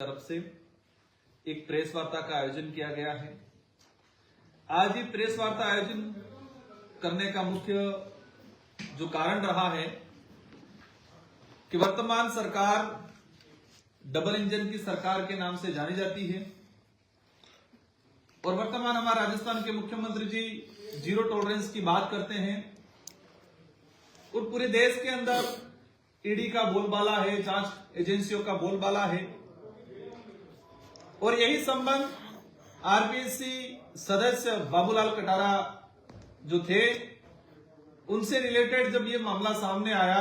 तरफ से एक प्रेस वार्ता का आयोजन किया गया है। आज ये प्रेस वार्ता आयोजन करने का मुख्य जो कारण रहा है कि वर्तमान सरकार डबल इंजन की सरकार के नाम से जानी जाती है और वर्तमान हमारे राजस्थान के मुख्यमंत्री जी जीरो टॉलरेंस की बात करते हैं और पूरे देश के अंदर ईडी का बोलबाला है, जांच एजेंसियों का बोलबाला है और यही संबंध आरपीएससी सदस्य बाबूलाल कटारा जो थे उनसे रिलेटेड जब ये मामला सामने आया,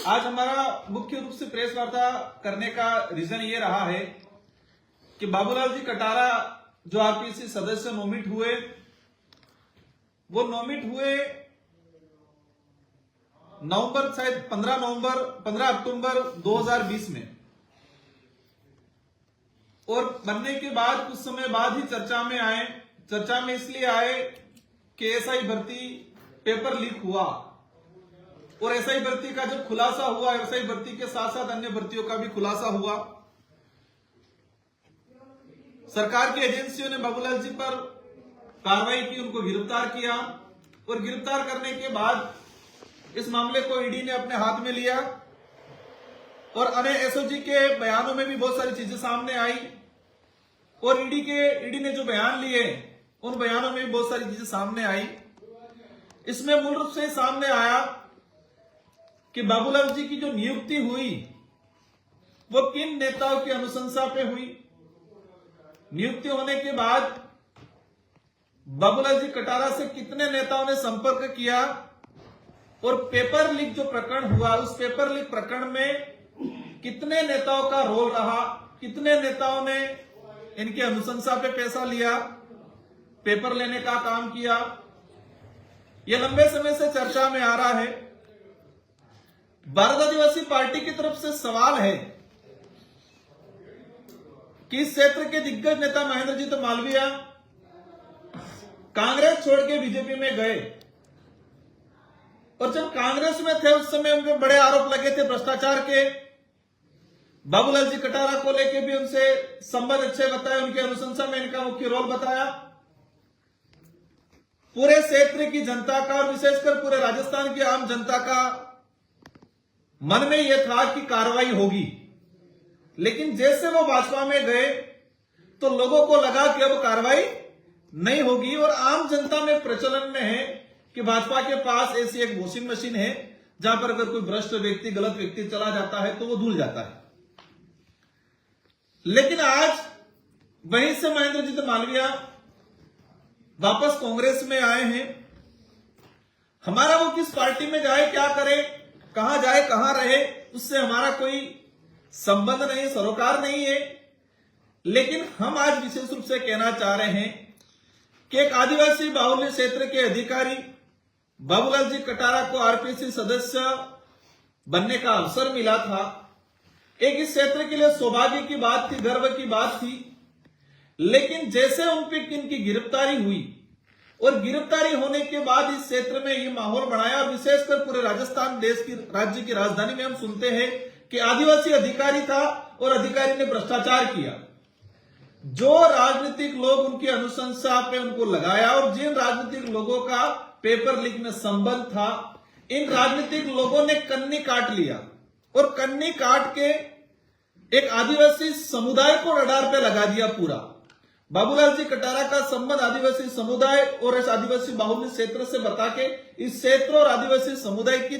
आज हमारा मुख्य रूप से प्रेस वार्ता करने का रीजन ये रहा है कि बाबूलाल जी कटारा जो आरपीएससी सदस्य नोमिट हुए, वो नोमिट हुए नवंबर, शायद 15 अक्टूबर 2020 में, और बनने के बाद कुछ समय बाद ही चर्चा में आए। चर्चा में इसलिए आए कि एसआई भर्ती पेपर लीक हुआ और एसआई भर्ती का जब खुलासा हुआ, एसआई भर्ती के साथ साथ अन्य भर्तियों का भी खुलासा हुआ। सरकार की एजेंसियों ने बाबूलाल जी पर कार्रवाई की, उनको गिरफ्तार किया और गिरफ्तार करने के बाद इस मामले को ईडी ने अपने हाथ में लिया और अन्य एसओजी के बयानों में भी बहुत सारी चीजें सामने आई और ईडी ने जो बयान लिए उन बयानों में भी बहुत सारी चीजें सामने आई। इसमें मूल रूप से सामने आया कि बाबूलाल जी की जो नियुक्ति हुई वो किन नेताओं की अनुशंसा पे हुई। नियुक्ति होने के बाद बाबूलाल जी कटारा से कितने नेताओं ने संपर्क किया और पेपर लीक जो प्रकरण हुआ, उस पेपर लीक प्रकरण में कितने नेताओं का रोल रहा, कितने नेताओं ने इनकी अनुशंसा पे पैसा लिया, पेपर लेने का काम किया, यह लंबे समय से चर्चा में आ रहा है। भारत आदिवासी पार्टी की तरफ से सवाल है कि इस क्षेत्र के दिग्गज नेता महेंद्रजीत मालवीय कांग्रेस छोड़ के बीजेपी में गए और जब कांग्रेस में थे उस समय उन पर बड़े आरोप लगे थे भ्रष्टाचार के। बाबूलाल जी कटारा को लेके भी उनसे संबंध अच्छे बताए, उनकी अनुशंसा में इनका मुख्य रोल बताया। पूरे क्षेत्र की जनता का और विशेषकर पूरे राजस्थान की आम जनता का मन में यह था कि कार्रवाई होगी, लेकिन जैसे वो भाजपा में गए तो लोगों को लगा कि अब कार्रवाई नहीं होगी और आम जनता में प्रचलन में है कि भाजपा के पास ऐसी एक वॉशिंग मशीन है जहां पर अगर कोई भ्रष्ट व्यक्ति, गलत व्यक्ति चला जाता है तो वो धुल जाता है। लेकिन आज वहीं से महेंद्रजीत मालवीय वापस कांग्रेस में आए हैं। हमारा वो किस पार्टी में जाए, क्या करे, कहां जाए, कहां रहे, उससे हमारा कोई संबंध नहीं, सरोकार नहीं है। लेकिन हम आज विशेष रूप से कहना चाह रहे हैं कि एक आदिवासी बाहुल्य क्षेत्र के अधिकारी बाबूलाल जी कटारा को आरपीएससी सदस्य बनने का अवसर मिला था। एक इस क्षेत्र के लिए सौभाग्य की बात थी, गर्व की बात थी। लेकिन जैसे उन पर इनकी गिरफ्तारी हुई और गिरफ्तारी होने के बाद इस क्षेत्र में ये माहौल बनाया और विशेषकर पूरे राजस्थान देश की राज्य की राजधानी में हम सुनते हैं कि आदिवासी अधिकारी था और अधिकारी ने भ्रष्टाचार किया। जो राजनीतिक लोग उनकी अनुशंसा पे उनको लगाया और जिन राजनीतिक लोगों का पेपर लीक में संबंध था, इन राजनीतिक लोगों ने कन्नी काट लिया और कन्नी काट के एक आदिवासी समुदाय को रडार पे लगा दिया पूरा। बाबूलाल जी कटारा का संबंध आदिवासी समुदाय और इस आदिवासी बाहुल्य क्षेत्र से बता के इस क्षेत्र और आदिवासी समुदाय की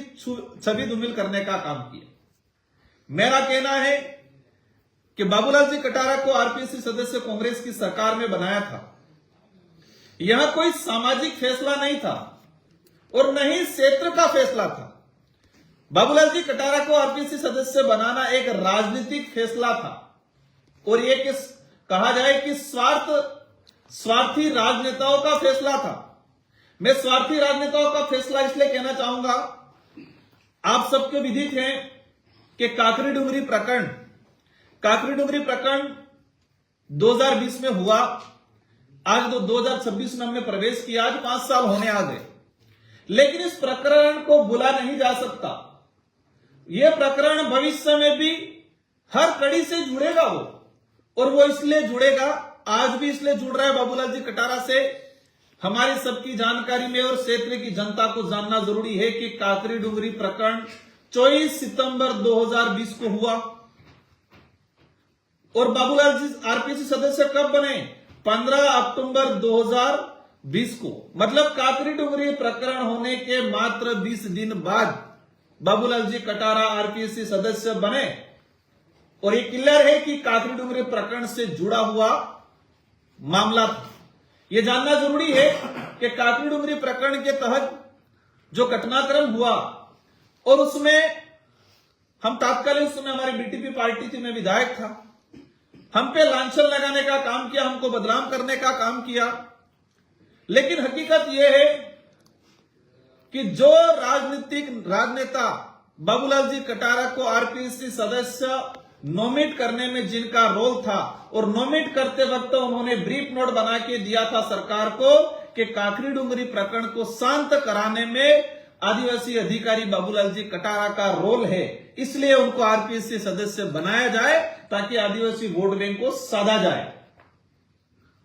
छवि धूमिल करने का काम किया। मेरा कहना है कि बाबूलाल जी कटारा को आरपीएससी सदस्य कांग्रेस की सरकार में बनाया था। यह कोई सामाजिक फैसला नहीं था और न ही क्षेत्र का फैसला था। बाबूलाल जी कटारा को आरपीएससी सदस्य बनाना एक राजनीतिक फैसला था और यह कहा जाए कि स्वार्थी राजनेताओं का फैसला था। मैं स्वार्थी राजनेताओं का फैसला इसलिए कहना चाहूंगा, आप सबके विदित हैं कि काकरी डुंगरी प्रकरण 2020 में हुआ। आज 2026 में हमने प्रवेश किया, आज 5 साल होने आ गए, लेकिन इस प्रकरण को भुला नहीं जा सकता। यह प्रकरण भविष्य में भी हर कड़ी से जुड़ेगा वो, और वो इसलिए जुड़ेगा, आज भी इसलिए जुड़ रहा है बाबूलाल जी कटारा से। हमारी सबकी जानकारी में और क्षेत्र की जनता को जानना जरूरी है कि काकरी डुंगरी प्रकरण 24 सितंबर 2020 को हुआ और बाबूलाल जी आरपीसी सदस्य कब बने? 15 अक्टूबर 2020 को। मतलब काकरी डुंगरी प्रकरण होने के मात्र 20 दिन बाद बाबूलाल जी कटारा आरपीसी सदस्य बने। और ये क्लियर है कि काकरी डुंगरी प्रकरण से जुड़ा हुआ मामला था। यह जानना जरूरी है कि काकरी डुंगरी प्रकरण के तहत जो घटनाक्रम हुआ और उसमें हम तात्कालिक उस समय हमारी बीटीपी पार्टी थी, मैं विधायक था, हम पे लांछन लगाने का काम किया, हमको बदनाम करने का काम किया। लेकिन हकीकत यह है कि जो राजनेता बाबूलाल जी कटारा को आरपीसी सदस्य नॉमिनेट करने में जिनका रोल था, और नॉमिनेट करते वक्त उन्होंने ब्रीफ नोट बना के दिया था सरकार को कि काकरी डुंगरी प्रकरण को शांत कराने में आदिवासी अधिकारी बाबूलाल जी कटारा का रोल है, इसलिए उनको आरपीसी सदस्य बनाया जाए ताकि आदिवासी वोट बैंक को साधा जाए।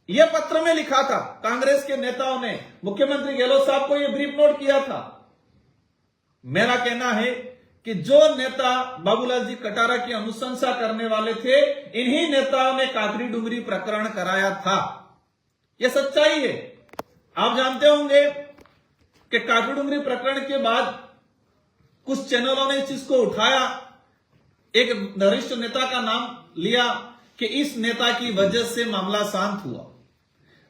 यह पत्र में लिखा था, कांग्रेस के नेताओं ने मुख्यमंत्री गहलोत साहब को यह ब्रीफ नोट किया था। मेरा कहना है कि जो नेता बाबूलाल जी कटारा की अनुशंसा करने वाले थे, इन्हीं नेताओं ने काकरी डुंगरी प्रकरण कराया था। यह सच्चाई है। आप जानते होंगे कि काकरी डुंगरी प्रकरण के बाद कुछ चैनलों ने इस चीज को उठाया, एक वरिष्ठ नेता का नाम लिया कि इस नेता की वजह से मामला शांत हुआ।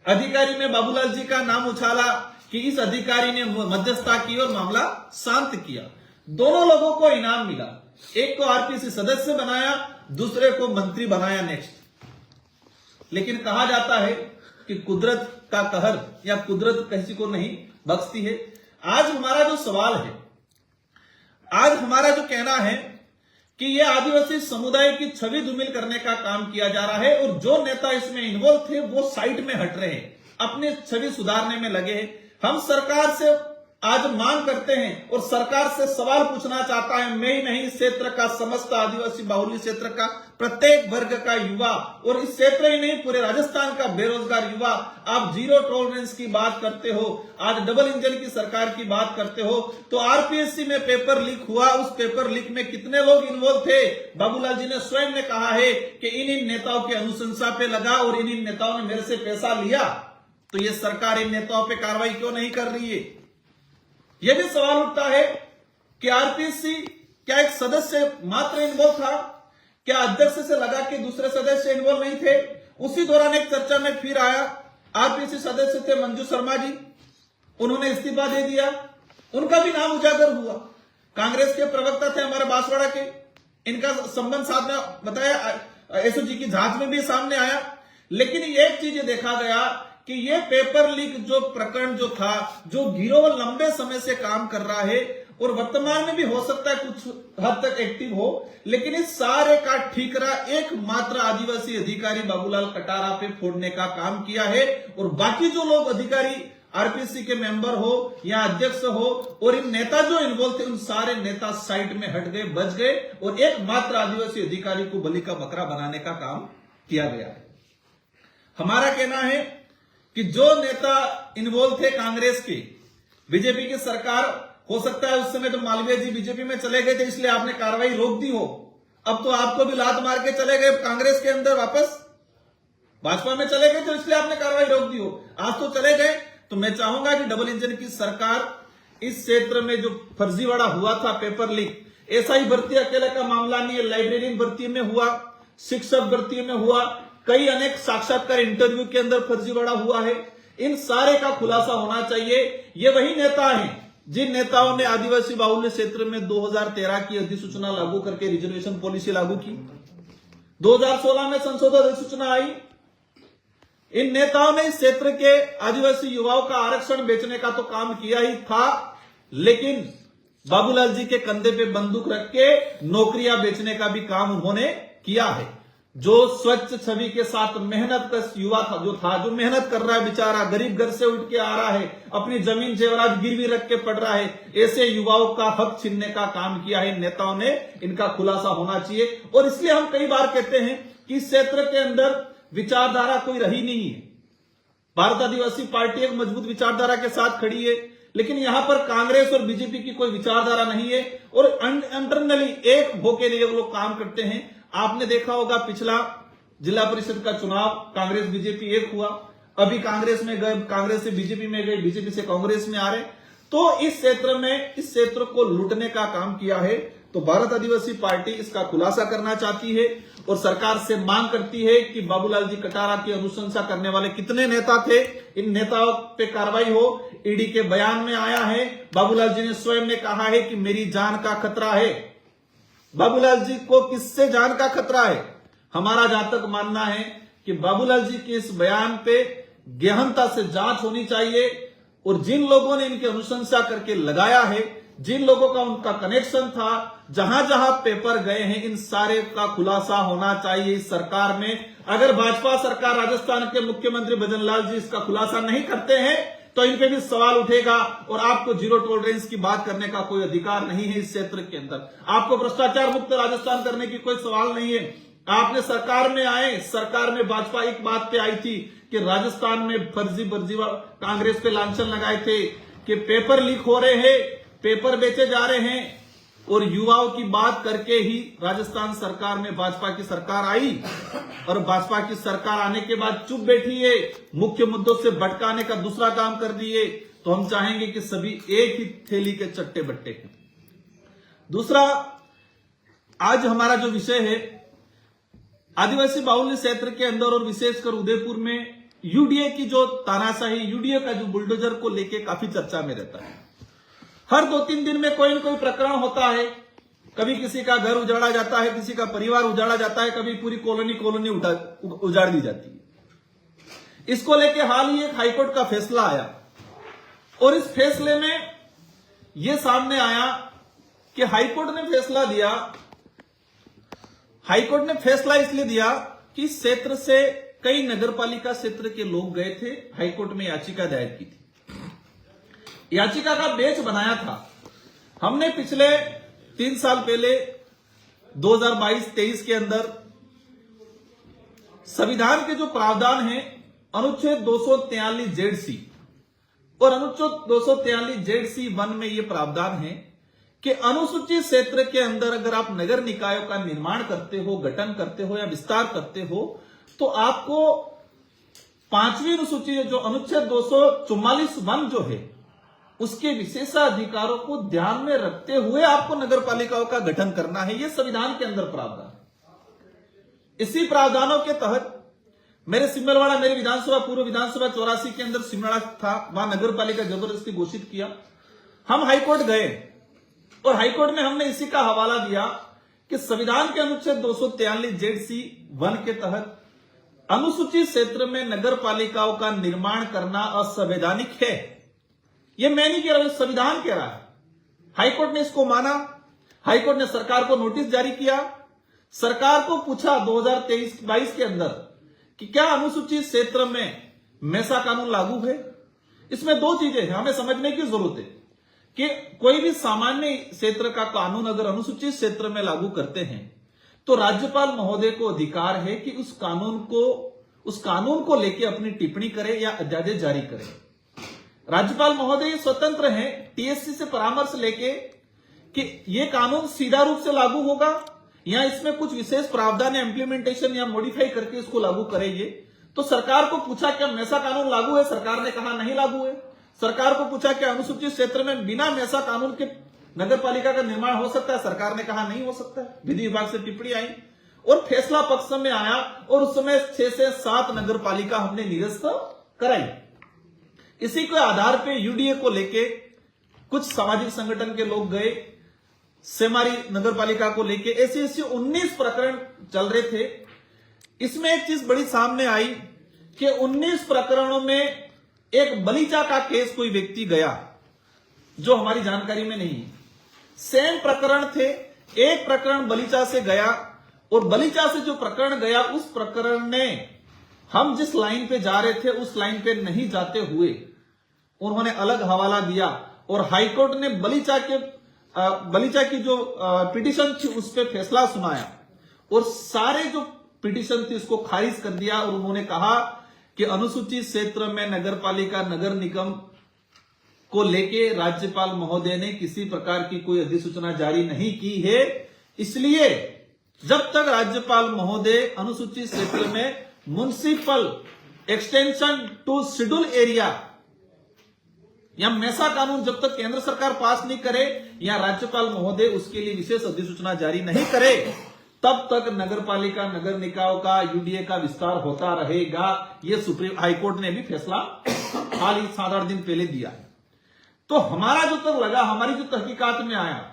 अधिकारी में बाबूलाल जी का नाम उछाला कि इस अधिकारी ने मध्यस्थता की और मामला शांत किया। दोनों लोगों को इनाम मिला, एक को आरपीसी सदस्य बनाया, दूसरे को मंत्री बनाया नेक्स्ट। लेकिन कहा जाता है कि कुदरत का कहर या कुदरत किसी को नहीं बख्शती है। आज हमारा जो सवाल है, आज हमारा जो कहना है कि यह आदिवासी समुदाय की छवि धूमिल करने का काम किया जा रहा है, और जो नेता इसमें इन्वॉल्व थे वो साइड में हट रहे हैं, अपने छवि सुधारने में लगे हैं। हम सरकार से आज मांग करते हैं और सरकार से सवाल पूछना चाहता है, मैं ही नहीं, इस क्षेत्र का समस्त आदिवासी बाहुल्य क्षेत्र का प्रत्येक वर्ग का युवा, और इस क्षेत्र ही नहीं पूरे राजस्थान का बेरोजगार युवा, आप जीरो टॉलरेंस की बात करते हो, आज डबल इंजन की सरकार की बात करते हो, तो आरपीएससी में पेपर लीक हुआ, उस पेपर लीक में कितने लोग इन्वॉल्व थे? बाबूलाल जी ने स्वयं ने कहा है कि इन नेताओं की अनुशंसा पे लगा और इन नेताओं ने मेरे से पैसा लिया। तो ये सरकार इन नेताओं पे कार्रवाई क्यों नहीं कर रही है? यह भी सवाल उठता है कि आरपीसी क्या एक सदस्य मात्र इन्वॉल्व था? क्या अध्यक्ष से लगा कि दूसरे सदस्य इन्वॉल्व नहीं थे? उसी दौरान एक चर्चा में फिर आया, आरपीसी सदस्य थे मंजू शर्मा जी, उन्होंने इस्तीफा दे दिया, उनका भी नाम उजागर हुआ। कांग्रेस के प्रवक्ता थे हमारे बांसवाड़ा के, इनका संबंध साथ में बताया, एसओजी की जांच में भी सामने आया। लेकिन एक चीज देखा गया कि ये पेपर लीक जो प्रकरण जो था, जो गिरोह लंबे समय से काम कर रहा है और वर्तमान में भी हो सकता है कुछ हद तक एक्टिव हो, लेकिन इस सारे का ठीकरा एकमात्र आदिवासी अधिकारी बाबूलाल कटारा पे फोड़ने का काम किया है। और बाकी जो लोग अधिकारी आरपीसी के मेंबर हो या अध्यक्ष हो और इन नेता जो इन्वॉल्व थे, उन सारे नेता साइड में हट गए, बच गए, और एकमात्र आदिवासी अधिकारी को बलि का बकरा बनाने का काम किया गया है। हमारा कहना है कि जो नेता इन्वॉल्व थे कांग्रेस के, बीजेपी की सरकार, हो सकता है उस समय तो मालवीय जी बीजेपी में चले गए थे, इसलिए आपने कार्रवाई रोक दी हो। अब तो आपको भी लात मार के चले गए कांग्रेस के अंदर, वापस भाजपा में चले गए, तो इसलिए आपने कार्रवाई रोक दी हो। आज तो चले गए, तो मैं चाहूंगा कि डबल इंजन की सरकार इस क्षेत्र में जो फर्जीवाड़ा हुआ था, पेपर लीक, ऐसा ही भर्ती अकेले का मामला नहीं है, लाइब्रेरियन भर्ती में हुआ, शिक्षक भर्ती में हुआ, कई अनेक साक्षात्कार इंटरव्यू के अंदर फर्जीवाड़ा हुआ है। इन सारे का खुलासा होना चाहिए। ये वही नेता हैं जिन नेताओं ने आदिवासी बाहुल्य क्षेत्र में 2013 की अधिसूचना लागू करके रिजर्वेशन पॉलिसी लागू की, 2016 में संशोधित अधिसूचना आई। इन नेताओं ने इस क्षेत्र के आदिवासी युवाओं का आरक्षण बेचने का तो काम किया ही था, लेकिन बाबूलाल जी के कंधे पे बंदूक रख के नौकरियां बेचने का भी काम उन्होंने किया है। जो स्वच्छ छवि के साथ मेहनत का युवा था, जो मेहनत कर रहा है, बेचारा गरीब घर से उठ के आ रहा है, अपनी जमीन जेवरात गिरवी रख के पढ़ रहा है, ऐसे युवाओं का हक छीनने का काम किया है नेताओं ने। इनका खुलासा होना चाहिए। और इसलिए हम कई बार कहते हैं कि इस क्षेत्र के अंदर विचारधारा कोई रही नहीं है। भारत आदिवासी पार्टी एक मजबूत विचारधारा के साथ खड़ी है, लेकिन यहां पर कांग्रेस और बीजेपी की कोई विचारधारा नहीं है और इंटरनली एक होके लिए लोग काम करते हैं। आपने देखा होगा पिछला जिला परिषद का चुनाव कांग्रेस बीजेपी एक हुआ, अभी कांग्रेस में गए, कांग्रेस से बीजेपी में गए, बीजेपी से कांग्रेस में आ रहे। तो इस क्षेत्र को लूटने का काम किया है। तो भारत आदिवासी पार्टी इसका खुलासा करना चाहती है और सरकार से मांग करती है कि बाबूलाल जी कटारा की अनुशंसा करने वाले कितने नेता थे, इन नेताओं पे कार्रवाई हो। ईडी के बयान में आया है, बाबूलाल जी ने स्वयं ने कहा है कि मेरी जान का खतरा है। बाबूलाल जी को किससे जान का खतरा है? हमारा जहां तक मानना है कि बाबूलाल जी के इस बयान पे गहनता से जांच होनी चाहिए और जिन लोगों ने इनकी अनुशंसा करके लगाया है, जिन लोगों का उनका कनेक्शन था, जहां जहां पेपर गए हैं, इन सारे का खुलासा होना चाहिए इस सरकार में। अगर भाजपा सरकार, राजस्थान के मुख्यमंत्री भजनलाल जी इसका खुलासा नहीं करते हैं तो इन पे भी सवाल उठेगा और आपको जीरो टॉलरेंस की बात करने का कोई अधिकार नहीं है इस क्षेत्र के अंदर। आपको भ्रष्टाचार मुक्त राजस्थान करने की कोई सवाल नहीं है। आपने सरकार में आए, सरकार में भाजपा एक बात पे आई थी कि राजस्थान में फर्जी कांग्रेस पे लांछन लगाए थे कि पेपर लीक हो रहे हैं, पेपर बेचे जा रहे हैं, और युवाओं की बात करके ही राजस्थान सरकार में भाजपा की सरकार आई और भाजपा की सरकार आने के बाद चुप बैठी है, मुख्य मुद्दों से भटकाने का दूसरा काम कर दिए। तो हम चाहेंगे कि सभी एक ही थैली के चट्टे बट्टे हैं। दूसरा, आज हमारा जो विषय है, आदिवासी बाहुल्य क्षेत्र के अंदर और विशेषकर उदयपुर में यूडीए की जो तानाशाही, यूडीए का जो बुलडोजर को लेके काफी चर्चा में रहता है। हर 2-3 दिन में कोई न कोई प्रकरण होता है। कभी किसी का घर उजाड़ा जाता है, किसी का परिवार उजाड़ा जाता है, कभी पूरी कॉलोनी उजाड़ दी जाती है। इसको लेके हाल ही एक हाईकोर्ट का फैसला आया और इस फैसले में यह सामने आया कि हाईकोर्ट ने फैसला इसलिए दिया कि इस क्षेत्र से कई नगरपालिका क्षेत्र के लोग गए थे, हाईकोर्ट में याचिका दायर की थी। याचिका का बेच बनाया था। हमने पिछले 3 साल पहले 2022-23 के अंदर संविधान के जो प्रावधान है, अनुच्छेद 243 और अनुच्छेद 243 1 में यह प्रावधान है कि अनुसूचित क्षेत्र के अंदर अगर आप नगर निकायों का निर्माण करते हो, गठन करते हो या विस्तार करते हो, तो आपको 5वीं अनुसूची जो अनुच्छेद 244 1 जो है, उसके विशेषाधिकारों को ध्यान में रखते हुए आपको नगरपालिकाओं का गठन करना है। यह संविधान के अंदर प्रावधान है। इसी प्रावधानों के तहत मेरे सिमलवाड़ा, मेरी विधानसभा, पूर्व विधानसभा 84 के अंदर सिमलवाड़ा था, वहां नगरपालिका जबरदस्ती घोषित किया। हम हाईकोर्ट गए और हाईकोर्ट में हमने इसी का हवाला दिया कि संविधान के अनुच्छेद 243 1 के तहत अनुसूचित क्षेत्र में नगरपालिकाओं का निर्माण करना असंवैधानिक है। यह मैं नहीं कह रहा हूं, संविधान कह रहा है। हाईकोर्ट ने इसको माना। हाईकोर्ट ने सरकार को नोटिस जारी किया। सरकार को पूछा 2023-22 के अंदर कि क्या अनुसूचित क्षेत्र में मेसा कानून लागू है। इसमें 2 चीजें हैं, हमें समझने की जरूरत है कि कोई भी सामान्य क्षेत्र का कानून अगर अनुसूचित क्षेत्र में लागू करते हैं तो राज्यपाल महोदय को अधिकार है कि उस कानून को लेकर अपनी टिप्पणी करे या अध्यादेश जारी करे। राज्यपाल महोदय स्वतंत्र हैं टीएससी से परामर्श लेके कि यह कानून सीधा रूप से लागू होगा या इसमें कुछ विशेष प्रावधान या इंप्लीमेंटेशन या मॉडिफाई करके इसको लागू करेंगे। तो सरकार को पूछा क्या मेसा कानून लागू है, सरकार ने कहा नहीं लागू है। सरकार को पूछा क्या अनुसूचित क्षेत्र में बिना मेसा कानून के नगरपालिका का निर्माण हो सकता है, सरकार ने कहा नहीं हो सकता है। विधि विभाग से टिप्पणी आई और फैसला पक्ष में आया और उस समय 6 से 7 नगरपालिका हमने निरस्त कराई। इसी के आधार पे यूडीए को लेके कुछ सामाजिक संगठन के लोग गए, सेमारी नगरपालिका को लेके ऐसे 19 प्रकरण चल रहे थे। इसमें एक चीज बड़ी सामने आई कि 19 प्रकरणों में एक बलीचा का केस कोई व्यक्ति गया जो हमारी जानकारी में नहीं है। सेम प्रकरण थे, एक प्रकरण बलीचा से गया और बलीचा से जो प्रकरण गया, उस प्रकरण ने हम जिस लाइन पे जा रहे थे उस लाइन पे नहीं जाते हुए उन्होंने अलग हवाला दिया और हाईकोर्ट ने बलीचा की जो पिटीशन थी उस पर फैसला सुनाया और सारे जो पिटीशन थी उसको खारिज कर दिया और उन्होंने कहा कि अनुसूचित क्षेत्र में नगरपालिका नगर निगम को लेके राज्यपाल महोदय ने किसी प्रकार की कोई अधिसूचना जारी नहीं की है, इसलिए जब तक राज्यपाल महोदय अनुसूचित क्षेत्र में municipal extension to schedule area या मैसा कानून जब तक केंद्र सरकार पास नहीं करे या राज्यपाल महोदय उसके लिए विशेष अधिसूचना जारी नहीं करे, तब तक नगरपालिका नगर निकायों का यूडीए का विस्तार होता रहेगा। यह सुप्रीम हाईकोर्ट ने भी फैसला हाल ही 7-8 दिन पहले दिया है। तो हमारा जो तक लगा, हमारी जो तहकीकात में आया,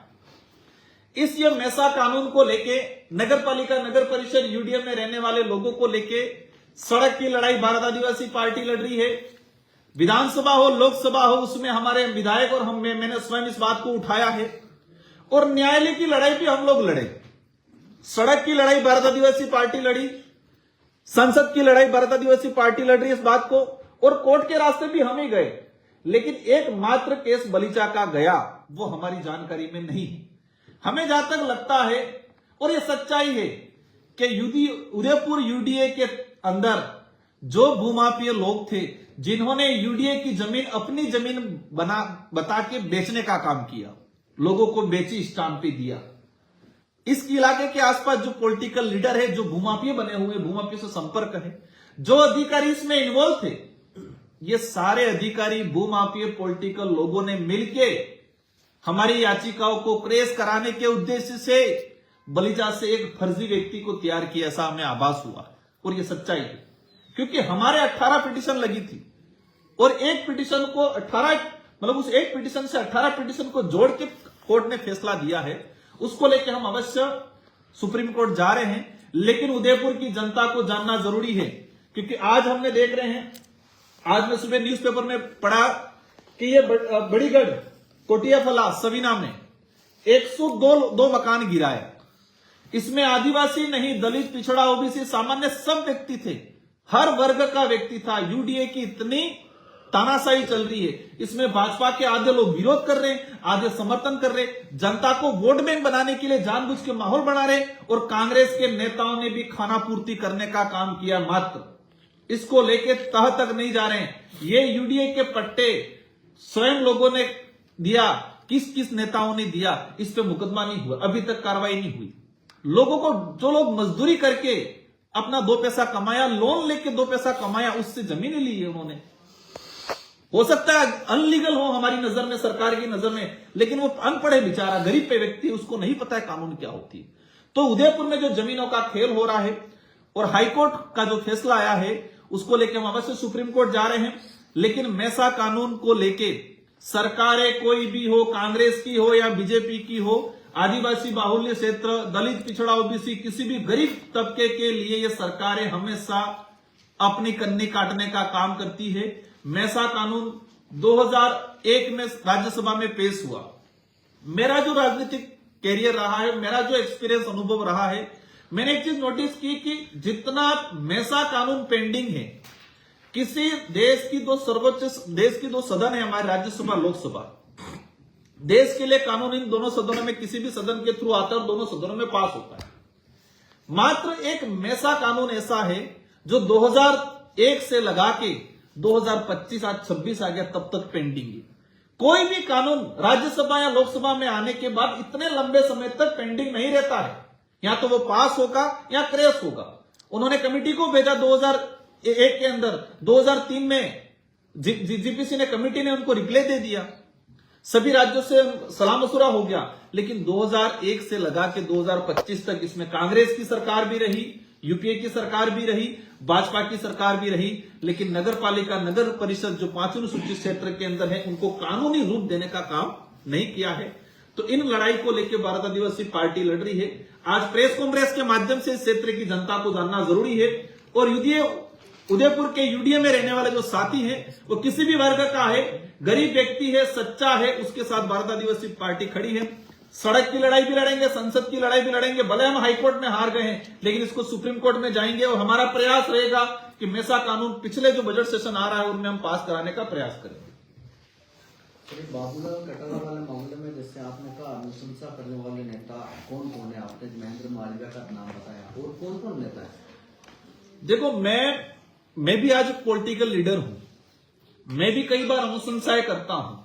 इस ये मैसा कानून को लेके नगरपालिका नगर परिषद यूडीए में रहने वाले लोगों को लेके सड़क की लड़ाई भारत आदिवासी पार्टी लड़ रही है। विधानसभा हो लोकसभा हो उसमें हमारे विधायक और मैंने स्वयं इस बात को उठाया है और न्यायालय की लड़ाई भी हम लोग लड़े। सड़क की लड़ाई भारत आदिवासी पार्टी लड़ी, संसद की लड़ाई भारत आदिवासी पार्टी लड़ रही है इस बात को, और कोर्ट के रास्ते भी हम ही गए, लेकिन एकमात्र केस बलीचा का गया वो हमारी जानकारी में नहीं है। हमें जहां तक लगता है और ये सच्चाई है कि उदयपुर यूडीए के अंदर जो भूमाफिया लोग थे जिन्होंने यूडीए की जमीन अपनी जमीन बता के बेचने का काम किया, लोगों को बेची, स्टाम्पी दिया, इस इलाके के आसपास जो पॉलिटिकल लीडर है, जो भूमाफिया बने हुए, भूमाफिया से संपर्क है, जो अधिकारी इसमें इन्वॉल्व थे, ये सारे अधिकारी भूमाफिया पॉलिटिकल लोगों ने मिलके हमारी याचिकाओं को प्रेस कराने के उद्देश्य से बलीचा से एक फर्जी व्यक्ति को तैयार किया, ऐसा हमें आभास हुआ और ये सच्चाई है। क्योंकि हमारे 18 पिटीशन लगी थी और एक पिटीशन को 18 मतलब उस एक पिटीशन से 18 पिटीशन को जोड़ के कोर्ट ने फैसला दिया है, उसको लेकर हम अवश्य सुप्रीम कोर्ट जा रहे हैं। लेकिन उदयपुर की जनता को जानना जरूरी है, क्योंकि आज हमने देख रहे हैं, आज मैं सुबह न्यूज़पेपर में पढ़ा कि ये बड़ीगढ़ कोटियाफला सवीना में 102 मकान गिराए। इसमें आदिवासी नहीं, दलित, पिछड़ा, ओबीसी, सामान्य सब व्यक्ति थे, हर वर्ग का व्यक्ति था। यूडीए की इतनी तानाशाही चल रही है, इसमें भाजपा के आधे लोग विरोध कर रहे हैं, आधे समर्थन कर रहे हैं, जनता को वोट बैंक बनाने के लिए जानबूझ के माहौल बना रहे, और कांग्रेस के नेताओं ने भी खाना पूर्ति करने का काम किया, मात्र इसको लेके तह तक नहीं जा रहे हैं। ये यूडीए के पट्टे स्वयं लोगों ने दिया, किस किस नेताओं ने दिया, इस पे मुकदमा नहीं हुआ, अभी तक कार्रवाई नहीं हुई। लोगों को, जो लोग मजदूरी करके अपना 2 पैसा कमाया, लोन लेके 2 पैसा कमाया, उससे जमीन ली है उन्होंने। हो सकता है अनलीगल हो हमारी नजर में, सरकार की नजर में, लेकिन वो अनपढ़ है बेचारा, गरीब पे व्यक्ति, उसको नहीं पता है कानून क्या होती है। तो उदयपुर में जो जमीनों का खेल हो रहा है और हाईकोर्ट का जो फैसला आया है उसको लेकर हम अवश्य सुप्रीम कोर्ट जा रहे हैं। लेकिन मैसा कानून को लेके सरकारें कोई भी हो, कांग्रेस की हो या बीजेपी की हो, आदिवासी बाहुल्य क्षेत्र, दलित, पिछड़ा, ओबीसी, किसी भी गरीब तबके के लिए ये सरकारें हमेशा अपनी कन्नी काटने का काम करती है। मैसा कानून 2001 में राज्यसभा में पेश हुआ। मेरा जो राजनीतिक कैरियर रहा है, मेरा जो एक्सपीरियंस, अनुभव रहा है, मैंने एक चीज नोटिस की कि जितना मैसा कानून पेंडिंग है, किसी देश की दो सदन है, हमारे राज्यसभा लोकसभा, देश के लिए कानून इन दोनों सदनों में किसी भी सदन के थ्रू आता है और दोनों सदनों में पास होता है। मात्र एक मैसा कानून ऐसा है जो 2001 से लगा के 2025 आज 26 आ गया, तब तक पेंडिंग है। कोई भी कानून राज्यसभा या लोकसभा में आने के बाद इतने लंबे समय तक पेंडिंग नहीं रहता है, या तो वो पास होगा या क्रैश होगा। उन्होंने कमेटी को भेजा 2001 के अंदर, 2003 में जीपीसी ने, कमेटी ने उनको रिप्लाई दे दिया, सभी राज्यों से सलाम मशुरा हो गया। लेकिन 2001 से लगा के 2025 तक इसमें कांग्रेस की सरकार भी रही, यूपीए की सरकार भी रही, भाजपा की सरकार भी रही, लेकिन नगरपालिका नगर परिषद जो 5 अनुसूचित क्षेत्र के अंदर है उनको कानूनी रूप देने का काम नहीं किया है। तो इन लड़ाई को लेकर भारत आदिवासी पार्टी लड़ रही है। आज प्रेस कॉन्फ्रेंस के माध्यम से इस क्षेत्र की जनता को जानना जरूरी है। और उदयपुर के यूडीए में रहने वाले जो साथी हैं वो किसी भी वर्ग का है, गरीब व्यक्ति है, सच्चा है, उसके साथ भारत आदिवासी पार्टी खड़ी है। सड़क की लड़ाई भी लड़ेंगे, संसद की लड़ाई भी लड़ेंगे। भले हम हाईकोर्ट में हार गए हैं, लेकिन इसको सुप्रीम कोर्ट में जाएंगे और हमारा प्रयास रहेगा कि मेसा कानून पिछले जो बजट सेशन आ रहा है उनमें हम पास कराने का प्रयास करेंगे। बाबूलाल कटारा वाले मामले में जैसे आपने कहा अनुशंसा करने वाले नेता कौन कौन है, आपने महेंद्र मालवीय का नाम बताया, और कौन कौन नेता है? देखो, मैं भी आज पॉलिटिकल लीडर हूं, मैं भी कई बार अनुशंसाएं करता हूं,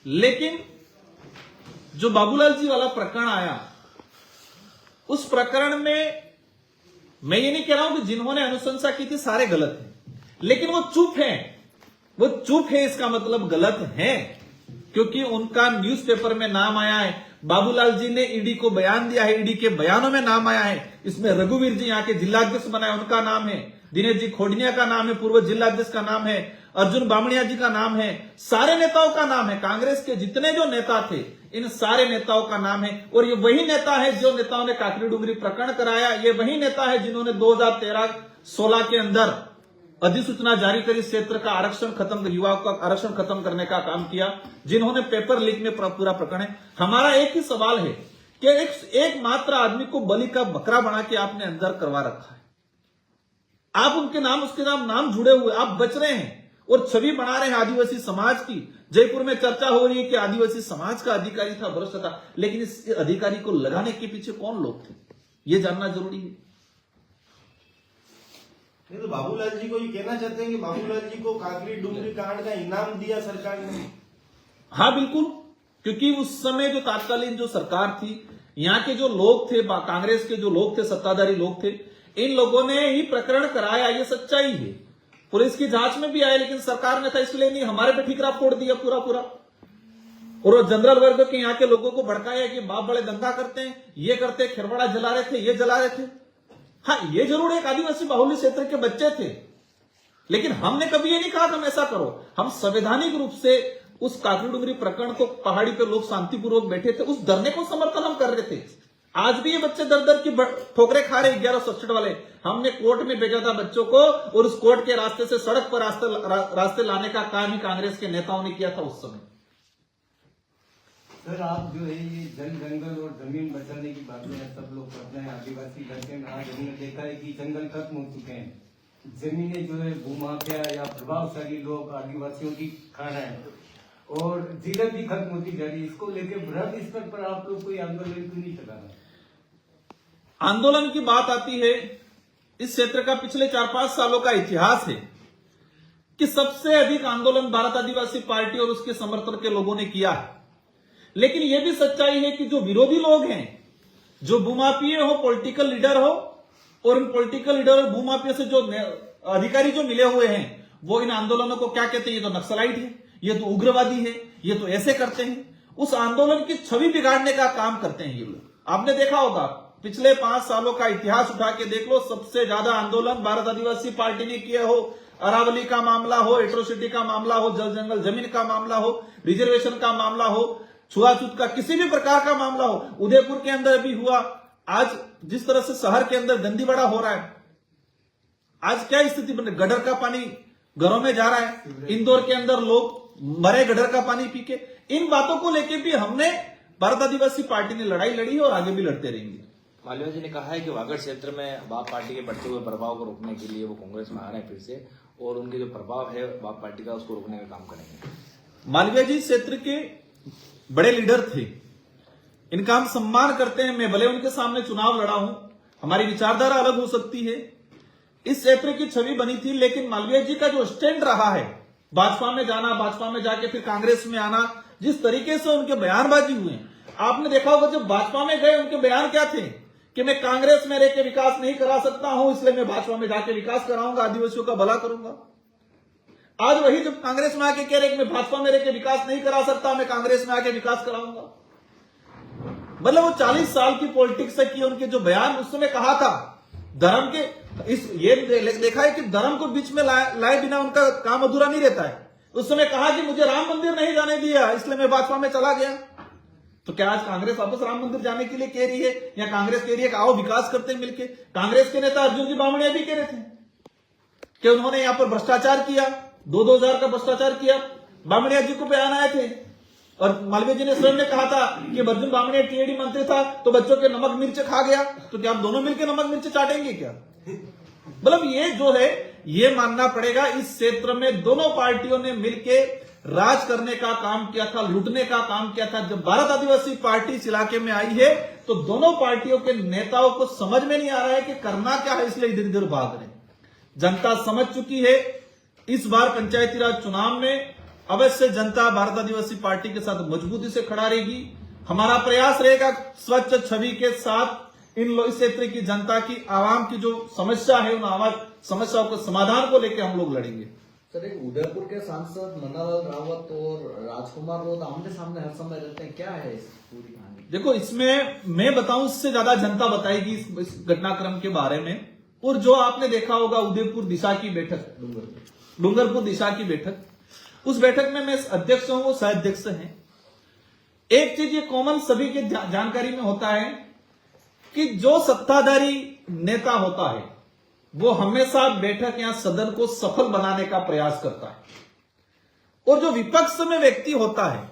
लेकिन जो बाबूलाल जी वाला प्रकरण आया, उस प्रकरण में मैं ये नहीं कह रहा हूं कि जिन्होंने अनुशंसा की थी सारे गलत हैं, लेकिन वो चुप हैं। वो चुप है इसका मतलब गलत है, क्योंकि उनका न्यूज़पेपर में नाम आया है। बाबूलाल जी ने ईडी को बयान दिया है, ईडी के बयानों में नाम आया है। इसमें रघुवीर जी यहाँ के जिलाध्यक्ष बनाए, उनका नाम है, दिनेश जी खोडनिया का नाम है, पूर्व जिलाध्यक्ष का नाम है, अर्जुन बामणिया जी का नाम है, सारे नेताओं का नाम है। कांग्रेस के जितने जो नेता थे, इन सारे नेताओं का नाम है। और ये वही नेता है जो नेताओं ने काकरी डुंगरी प्रकरण कराया, ये वही नेता है जिन्होंने 2013-16 के अंदर अधिसूचना जारी करी, क्षेत्र का आरक्षण खत्म, युवाओं का आरक्षण खत्म करने का काम किया, जिन्होंने पेपर लीक में पूरा प्रकरण है। हमारा एक ही सवाल है कि एक मात्र आदमी को बलि का बकरा बना के आपने अंदर करवा रखा है। आप उनके नाम, उसके नाम जुड़े हुए, आप बच रहे हैं और छवि बना रहे हैं आदिवासी समाज की। जयपुर में चर्चा हो रही है कि आदिवासी समाज का अधिकारी था, भ्रष्ट था, लेकिन इस अधिकारी को लगाने के पीछे कौन लोग थे, ये जानना जरूरी है। नहीं तो बाबूलाल जी को ये कहना चाहते हैं कि बाबूलाल जी को काकरी डुंगरी कांड का इनाम दिया सरकार ने? हाँ बिल्कुल, क्योंकि उस समय जो तात्कालीन जो सरकार थी, यहाँ के जो लोग थे, कांग्रेस के जो लोग थे, सत्ताधारी लोग थे, इन लोगों ने ही प्रकरण कराया, ये सच्चाई है। पुलिस की जांच में भी आया, लेकिन सरकार ने था इसलिए नहीं, हमारे पे ठीकरा फोड़ दिया पूरा। और जनरल वर्ग के यहाँ के लोगों को भड़काया कि बाप बड़े दंगा करते हैं, ये करते, खिरवाड़ा जला रहे थे, ये जला रहे थे। हाँ, ये जरूर एक आदिवासी बाहुल्य क्षेत्र के बच्चे थे, लेकिन हमने कभी ये नहीं कहा तुम ऐसा करो। हम संवैधानिक रूप से उस काकरी डुंगरी प्रकरण को, पहाड़ी पे लोग शांतिपूर्वक बैठे थे, उस धरने को समर्थन हम कर रहे थे। आज भी ये बच्चे दर दर की ठोकरें खा रहे 1167 वाले। हमने कोर्ट में भेजा था बच्चों को, और उस कोर्ट के रास्ते से सड़क पर रास्ते लाने का काम ही कांग्रेस के नेताओं ने किया था उस समय। सर, आप जो है ये जंगल और जमीन बचाने की बातें सब लोग करते हैं, आदिवासी करते हैं। आज हमने देखा है कि जंगल खत्म हो चुके हैं, जमीनें जो है भूमाफिया या प्रभावशाली लोग आदिवासियों की खा रहे हैं, और जीरत भी खत्म होती जा रही है। इसको लेकर बृहद स्तर पर आप लोग कोई आंदोलन क्यों नहीं चला रहे? आंदोलन की बात आती है, इस क्षेत्र का पिछले 4-5 सालों का इतिहास है कि सबसे अधिक आंदोलन भारत आदिवासी पार्टी और उसके समर्थन के लोगों ने किया है। लेकिन यह भी सच्चाई है कि जो विरोधी लोग हैं, जो भूमाफिया हो, पॉलिटिकल लीडर हो, और इन पॉलिटिकल लीडर और भूमाफिया से जो अधिकारी जो मिले हुए हैं, वो इन आंदोलनों को क्या कहते हैं, ये तो नक्सलाइट है, ये तो उग्रवादी है, ये तो ऐसे करते हैं। उस आंदोलन की छवि बिगाड़ने का काम करते हैं ये लोग। आपने देखा होगा, पिछले 5 सालों का इतिहास उठा के देख लो, सबसे ज्यादा आंदोलन भारत आदिवासी पार्टी ने किए हो। अरावली का मामला हो, एट्रोसिटी का मामला हो, जल जंगल जमीन का मामला हो, रिजर्वेशन का मामला हो, छुआछूत का किसी भी प्रकार का मामला हो, उदयपुर के अंदर भी हुआ। आज जिस तरह से शहर के अंदर दंडीबड़ा हो रहा है, आज क्या स्थिति बन रही, गटर का पानी घरों में जा रहा है, इंदौर के अंदर लोग मरे गटर का पानी पी के। इन बातों को लेके भी हमने भारत आदिवासी पार्टी ने लड़ाई लड़ी है और आगे भी लड़ते रहेंगे। मालवीय जी ने कहा है कि वागड़ क्षेत्र में बाप पार्टी के बढ़ते हुए प्रभाव को रोकने के लिए वो कांग्रेस में आ रहे हैं फिर से, और उनके जो प्रभाव है बाप पार्टी का, उसको रोकने का काम करेंगे। मालवीय जी क्षेत्र के बड़े लीडर थे, इनका हम सम्मान करते हैं। मैं भले उनके सामने चुनाव लड़ा हूं, हमारी विचारधारा अलग हो सकती है, इस क्षेत्र की छवि बनी थी, लेकिन मालवीय जी का जो स्टैंड रहा है, भाजपा में जाना, भाजपा में जाके फिर कांग्रेस में आना, जिस तरीके से उनके बयानबाजी हुए, आपने देखा होगा जब भाजपा में गए उनके बयान क्या थे कि मैं कांग्रेस में रह के विकास नहीं करा सकता हूं, इसलिए मैं भाजपा में जाके विकास कराऊंगा, आदिवासियों का भला करूंगा। आज वही जब कांग्रेस में आके कह रहे कि मैं भाजपा में रह के विकास नहीं करा सकता, मैं कांग्रेस में आके विकास कराऊंगा। मतलब वो 40 साल की पॉलिटिक्स से की उनके जो बयान उस समय कहा था, धर्म के ये देखा है कि धर्म को बीच में लाए बिना उनका काम अधूरा नहीं रहता है। उस समय कहा कि मुझे राम मंदिर नहीं जाने दिया, इसलिए मैं भाजपा में चला गया। तो क्या आज कांग्रेस वापस राम मंदिर जाने के लिए कह रही है, या कांग्रेस कह रही है कि आओ विकास करते हैं मिलके? कांग्रेस के नेता अर्जुन जी बामणिया भी कह रहे थे कि उन्होंने यहां पर भ्रष्टाचार किया, 2-2 हजार का भ्रष्टाचार किया। बामणिया जी को बयान आए थे, और मालवीय जी ने स्वयं ने कहा था कि अर्जुन बामणिया टीएडी मंत्री था तो बच्चों के नमक मिर्च खा गया, तो क्या आप दोनों मिलकर नमक मिर्च चाटेंगे क्या? मतलब ये जो है ये मानना पड़ेगा, इस क्षेत्र में दोनों पार्टियों ने मिलकर राज करने का काम किया था, लूटने का काम किया था। जब भारत आदिवासी पार्टी इस इलाके में आई है तो दोनों पार्टियों के नेताओं को समझ में नहीं आ रहा है कि करना क्या है, इसलिए इधर उधर भाग रहे हैं। जनता समझ चुकी है। इस बार पंचायती राज चुनाव में अवश्य जनता भारत आदिवासी पार्टी के साथ मजबूती से खड़ा रहेगी। हमारा प्रयास रहेगा स्वच्छ छवि के साथ इस क्षेत्र की जनता की, आवाम की जो समस्या है उन आवाम समस्याओं के समाधान को लेकर हम लोग लड़ेंगे। सर, एक उदयपुर के सांसद मन्नालाल रावत और राजकुमार रोध आमने सामने हर समय रहते हैं, क्या है इस पूरी कहानी? देखो, इसमें मैं बताऊं, इससे ज्यादा जनता बताएगी इस घटनाक्रम के बारे में। और जो आपने देखा होगा उदयपुर दिशा की बैठक, डूंगरपुर दिशा की बैठक, उस बैठक में मैं अध्यक्ष हूं, वो सह अध्यक्ष हैं। एक चीज ये कॉमन सभी के जानकारी में होता है कि जो सत्ताधारी नेता होता है वो हमेशा बैठक या सदन को सफल बनाने का प्रयास करता है, और जो विपक्ष में व्यक्ति होता है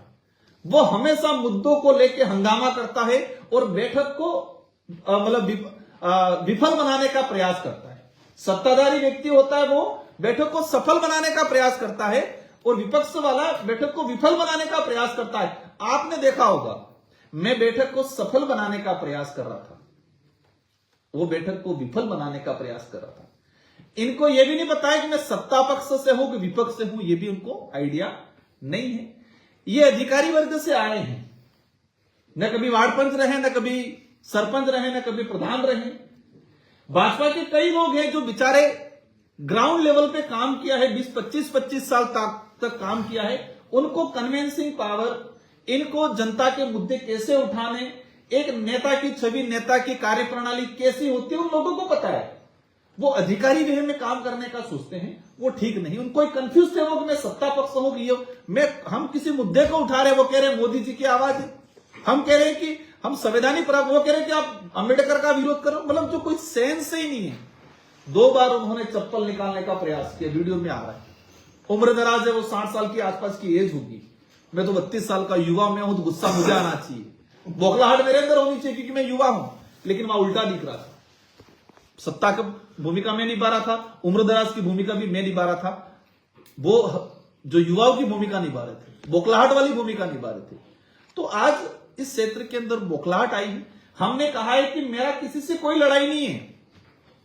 वो हमेशा मुद्दों को लेकर हंगामा करता है और बैठक को मतलब विफल बनाने का प्रयास करता है। सत्ताधारी व्यक्ति होता है वो बैठक को सफल बनाने का प्रयास करता है और विपक्ष वाला बैठक को विफल बनाने का प्रयास करता है। आपने देखा होगा, मैं बैठक को सफल बनाने का प्रयास कर रहा था, वो बैठक को विफल बनाने का प्रयास कर रहा था। इनको यह भी नहीं बताया कि मैं सत्ता पक्ष से हूं कि विपक्ष से हूं, यह भी उनको आइडिया नहीं है। ये अधिकारी वर्ग से आए हैं, न कभी वार्ड पंच रहे, न कभी सरपंच रहे, न कभी प्रधान रहे। भाजपा के कई लोग हैं जो बेचारे ग्राउंड लेवल पे काम किया है, 20-25 साल तक काम किया है। उनको कन्विंसिंग पावर, इनको जनता के मुद्दे कैसे उठाने, एक नेता की छवि, नेता की कार्यप्रणाली कैसी होती है, उन लोगों को पता है। वो अधिकारी वे में काम करने का सोचते हैं, वो ठीक नहीं। उनको एक कंफ्यूज थे वो कि मैं सत्ता पक्ष हूं कि हम किसी मुद्दे को उठा रहे हैं, वो कह रहे हैं मोदी जी की आवाज है, हम कह रहे हैं कि हम संवैधानिक प्रावधान, वो कह रहे हैं कि आप अंबेडकर का विरोध करो। मतलब जो कोई सेंस ही नहीं है। 2 बार उन्होंने चप्पल निकालने का प्रयास किया, वीडियो में आ रहा है। उम्र दराज है, वो 60 साल की आसपास की एज होगी, मैं तो 32 साल का युवा में हूं, तो गुस्सा मुझे आना चाहिए, बौखलाहट मेरे अंदर होनी चाहिए क्योंकि मैं युवा हूं, लेकिन वहां उल्टा दिख रहा था। सत्ता की भूमिका मैं निभा रहा था, उम्र दराज की भूमिका भी मैं निभा रहा था, वो जो युवाओं की भूमिका निभा रहे थे, बौखलाहट वाली भूमिका निभा रहे थे। तो आज इस क्षेत्र के अंदर बौखलाहट आई है। हमने कहा है कि मेरा किसी से कोई लड़ाई नहीं है,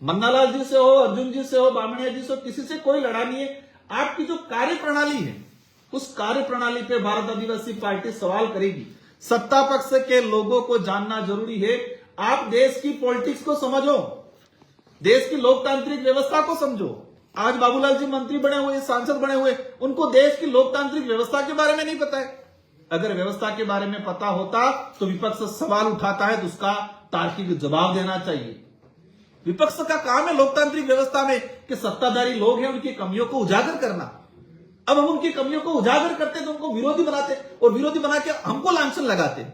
मन्नालाल जी से हो, अर्जुन जी से हो, बामणिया जी से हो, किसी से कोई लड़ाई नहीं है। आपकी जो कार्यप्रणाली है उस कार्यप्रणाली पे भारत आदिवासी पार्टी सवाल करेगी। सत्ता पक्ष के लोगों को जानना जरूरी है। आप देश की पॉलिटिक्स को समझो, देश की लोकतांत्रिक व्यवस्था को समझो। आज बाबूलाल जी मंत्री बने हुए, सांसद बने हुए, उनको देश की लोकतांत्रिक व्यवस्था के बारे में नहीं पता है। अगर व्यवस्था के बारे में पता होता तो विपक्ष सवाल उठाता है तो उसका तार्किक जवाब देना चाहिए। विपक्ष का काम है लोकतांत्रिक व्यवस्था में कि सत्ताधारी लोग हैं उनकी कमियों को उजागर करना। अब हम उनकी कमियों को उजागर करते तो उनको विरोधी बनाते और विरोधी बना के हमको लांछन लगाते।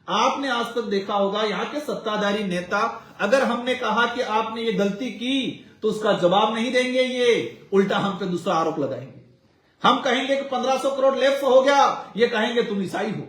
आपने आज तक देखा होगा यहाँ के सत्ताधारी नेता, अगर हमने कहा कि आपने ये गलती की तो उसका जवाब नहीं देंगे, ये उल्टा हम पे दूसरा आरोप लगाएंगे। हम कहेंगे कि 1500 करोड़ लैप्स हो गया, ये कहेंगे तुम ईसाई हो।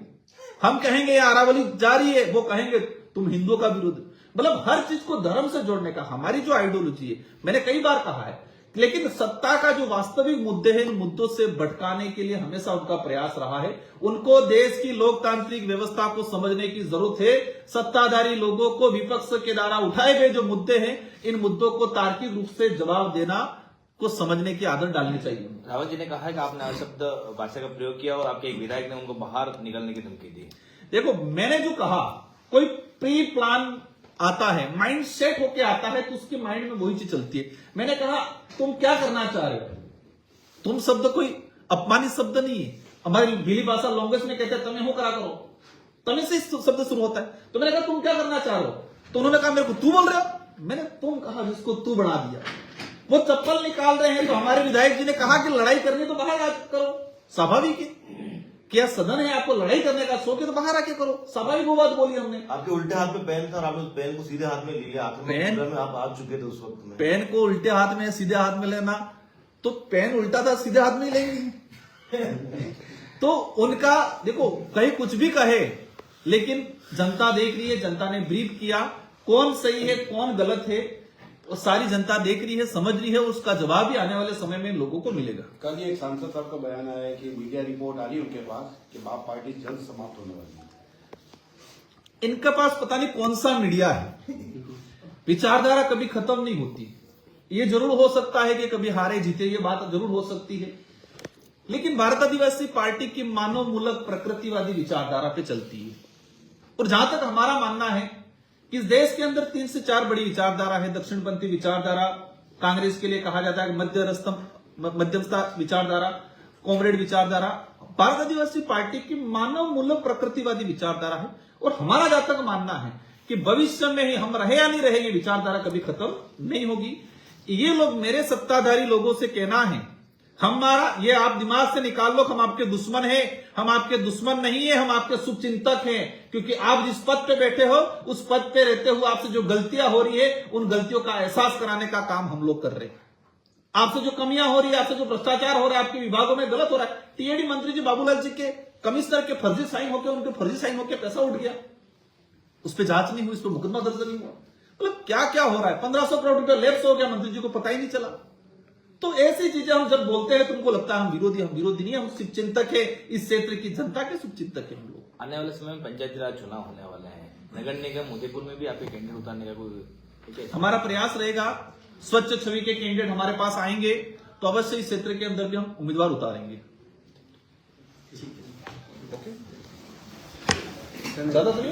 हम कहेंगे ये अरावली जा रही है, वो कहेंगे तुम हिंदुओं का विरोध। मतलब हर चीज को धर्म से जोड़ने का हमारी जो आइडियोलॉजी है, मैंने कई बार कहा है, लेकिन सत्ता का जो वास्तविक मुद्दे हैं, इन मुद्दों से भटकाने के लिए हमेशा उनका प्रयास रहा है। उनको देश की लोकतांत्रिक व्यवस्था को समझने की जरूरत है। सत्ताधारी लोगों को विपक्ष के द्वारा उठाए गए जो मुद्दे हैं, इन मुद्दों को तार्किक रूप से जवाब देना को समझने की आदत डालनी चाहिए। रावत जी ने कहा है कि आपने अशब्द भाषा का प्रयोग किया और आपके एक विधायक ने उनको बाहर निकलने की धमकी दी। देखो, मैंने जो कहा, कोई प्री प्लान आता है, माइंड सेट होके आता है तो उसके माइंड में वही चीज चलती है। मैंने कहा तुम क्या करना चाह रहे हो, तुम शब्द कोई अपमानित शब्द नहीं है। हमारी भीली भाषा लॉन्गेस्ट में कहते हैं तमे हो करा करो, तमे से शब्द शुरू होता है। तो मैंने कहा तुम क्या करना चाह रहे हो, तो उन्होंने कहा मेरे को तू बोल रहे हो। मैंने तुम कहा, जिसको तू बढ़ा दिया। वो चप्पल निकाल रहे हैं तो हमारे विधायक जी ने कहा कि लड़ाई करनी तो बाहर आकर करो, स्वाभाविक है। क्या सदन है, आपको लड़ाई करने का शौक है तो बाहर आके करो, स्वाभाविक वो बात बोली हमने। आपके उल्टे हाथ में पेन था और आपने उस पेन को सीधे हाथ में ले लिया। पेन में आप आ चुके थे उस वक्त में। पेन को उल्टे हाथ में सीधे हाथ में लेना, तो पेन उल्टा था सीधे हाथ में ही लेंगे। तो उनका देखो कहीं कुछ भी कहे, लेकिन जनता देख रही है, जनता ने ब्रीफ किया, कौन सही है कौन गलत है वो सारी जनता देख रही है, समझ रही है, उसका जवाब भी आने वाले समय में लोगों को मिलेगा। कल ही एक सांसद साहब का बयान आया है कि मीडिया रिपोर्ट आ रही है उनके पास कि बाप पार्टी जल्द समाप्त होने वाली है। इनके पास पता नहीं कौन सा मीडिया है, विचारधारा कभी खत्म नहीं होती। ये जरूर हो सकता है कि कभी हारे जीते, ये बात जरूर हो सकती है, लेकिन भारत आदिवासी पार्टी की मानव मूलक प्रकृतिवादी विचारधारा पे चलती है। और जहां तक हमारा मानना है कि इस देश के अंदर 3 से 4 बड़ी विचारधारा है। दक्षिणपंथी विचारधारा, कांग्रेस के लिए कहा जाता है मध्यस्थता विचारधारा, कॉमरेड विचारधारा। भारत आदिवासी पार्टी की मानव मूलक प्रकृतिवादी विचारधारा है। और हमारा जहां तक मानना है कि भविष्य में ही हम रहे या नहीं रहे, ये विचारधारा कभी खत्म नहीं होगी। ये लोग मेरे सत्ताधारी लोगों से कहना है, हमारा ये आप दिमाग से निकाल लो, हम आपके दुश्मन हैं, हम आपके दुश्मन नहीं है, हम आपके शुभचिंतक हैं। क्योंकि आप जिस पद पे बैठे हो उस पद पे रहते हुए आपसे जो गलतियां हो रही है उन गलतियों का एहसास कराने का काम हम लोग कर रहे हैं। आपसे जो कमियां हो रही है, आपसे जो भ्रष्टाचार हो रहा है, आपके विभागों में गलत हो रहा है। टीएडी मंत्री जी बाबूलाल जी के कमिश्नर के फर्जी साइन होकर, उनके फर्जी साइन होकर पैसा उठ गया, उस पर जांच नहीं हुई, उस पर मुकदमा दर्ज नहीं हुआ। मतलब क्या क्या हो रहा है, 1500 करोड़ रुपया लैप्स हो गया, मंत्री जी को पता ही नहीं चला। तो ऐसी चीजें हम जब बोलते हैं तो उनको लगता है हम विरोधी नहीं, हम शुभचिंतक है, इस क्षेत्र की जनता के शुभचिंतक है हम लोग। आने वाले समय में पंचायती राज चुनाव होने वाले हैं, नगर निगम उदयपुर में भी आपके कैंडिडेट उतारने का कोई हमारा प्रयास रहेगा, स्वच्छ छवि के कैंडिडेट हमारे पास आएंगे तो अवश्य इस क्षेत्र के अंदर भी हम उम्मीदवार उतारेंगे। ज्यादा तो नहीं